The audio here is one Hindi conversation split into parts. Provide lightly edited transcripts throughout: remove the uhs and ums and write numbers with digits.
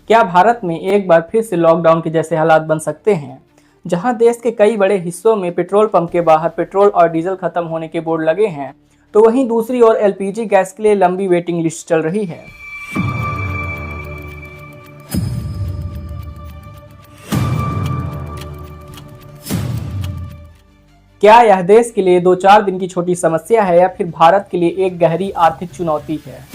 क्या भारत में एक बार फिर से लॉकडाउन के जैसे हालात बन सकते हैं, जहां देश के कई बड़े हिस्सों में पेट्रोल पंप के बाहर पेट्रोल और डीजल खत्म होने के बोर्ड लगे हैं, तो वहीं दूसरी ओर एलपीजी गैस के लिए लंबी वेटिंग लिस्ट चल रही है। क्या यह देश के लिए 2-4 दिन की छोटी समस्या है या फिर भारत के लिए एक गहरी आर्थिक चुनौती है?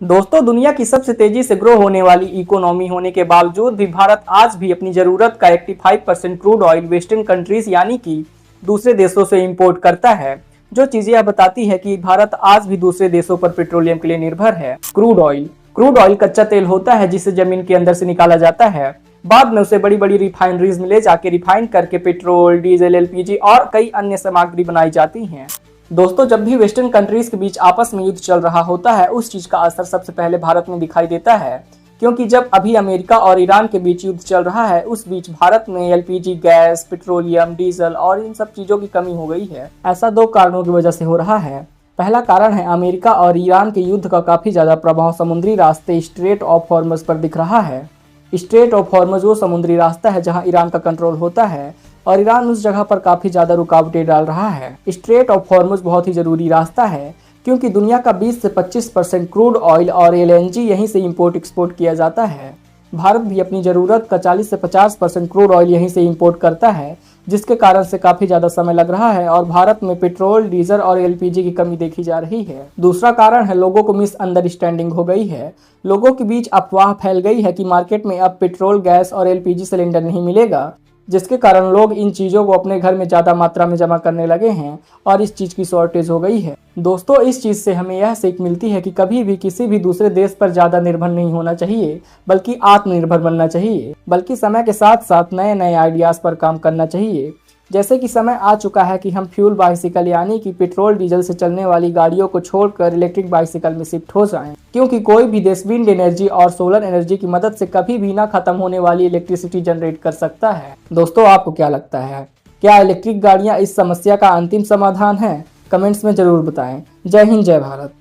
दोस्तों, दुनिया की सबसे तेजी से ग्रो होने वाली इकोनॉमी होने के बावजूद भी भारत आज भी अपनी जरूरत का 85% क्रूड ऑयल वेस्टर्न कंट्रीज यानी कि दूसरे देशों से इंपोर्ट करता है, जो चीजें यह बताती है कि भारत आज भी दूसरे देशों पर पेट्रोलियम के लिए निर्भर है। क्रूड ऑयल कच्चा तेल होता है जिसे जमीन के अंदर से निकाला जाता है। बाद में उसे बड़ी बड़ी रिफाइनरीज में ले जाके रिफाइन करके पेट्रोल, डीजल, एलपीजी और कई अन्य सामग्री बनाई जाती हैं। दोस्तों, जब भी वेस्टर्न कंट्रीज के बीच आपस में युद्ध चल रहा होता है, उस चीज का असर सबसे पहले भारत में दिखाई देता है, क्योंकि जब अभी अमेरिका और ईरान के बीच युद्ध चल रहा है, उस बीच भारत में एलपीजी गैस, पेट्रोलियम, डीजल और इन सब चीजों की कमी हो गई है। ऐसा 2 कारणों की वजह से हो रहा है। पहला कारण है अमेरिका और ईरान के युद्ध का काफी ज्यादा प्रभाव समुद्री रास्ते स्ट्रेट ऑफ हॉर्मज पर दिख रहा है। स्ट्रेट ऑफ हॉर्मज वो समुद्री रास्ता है जहां ईरान का कंट्रोल होता है और ईरान उस जगह पर काफी ज्यादा रुकावटें डाल रहा है। स्ट्रेट ऑफ हॉर्मज बहुत ही जरूरी रास्ता है, क्योंकि दुनिया का 20 से 25% क्रूड ऑयल और एलएनजी यहीं से इंपोर्ट एक्सपोर्ट किया जाता है। भारत भी अपनी जरूरत का 40 से 50% क्रूड ऑयल यहीं से इंपोर्ट करता है, जिसके कारण से काफी ज्यादा समय लग रहा है और भारत में पेट्रोल, डीजल और एलपीजी की कमी देखी जा रही है। दूसरा कारण है लोगों को मिसअंडरस्टैंडिंग हो गई है। लोगों के बीच अफवाह फैल गई है कि मार्केट में अब पेट्रोल, गैस और एलपीजी सिलेंडर नहीं मिलेगा, जिसके कारण लोग इन चीज़ों को अपने घर में ज़्यादा मात्रा में जमा करने लगे हैं और इस चीज़ की शॉर्टेज हो गई है। दोस्तों, इस चीज़ से हमें यह सीख मिलती है कि कभी भी किसी भी दूसरे देश पर ज़्यादा निर्भर नहीं होना चाहिए, बल्कि आत्मनिर्भर बनना चाहिए। बल्कि समय के साथ साथ नए नए आइडियाज़ पर काम करना चाहिए। जैसे कि समय आ चुका है कि हम फ्यूल बाइसिकल यानी कि पेट्रोल डीजल से चलने वाली गाड़ियों को छोड़कर इलेक्ट्रिक बाइसिकल में शिफ्ट हो जाएं, क्योंकि कोई भी देश विंड एनर्जी और सोलर एनर्जी की मदद से कभी भी ना खत्म होने वाली इलेक्ट्रिसिटी जनरेट कर सकता है। दोस्तों, आपको क्या लगता है, क्या इलेक्ट्रिक गाड़ियां इस समस्या का अंतिम समाधान है? कमेंट्स में जरूर बताएं। जय हिंद, जय भारत।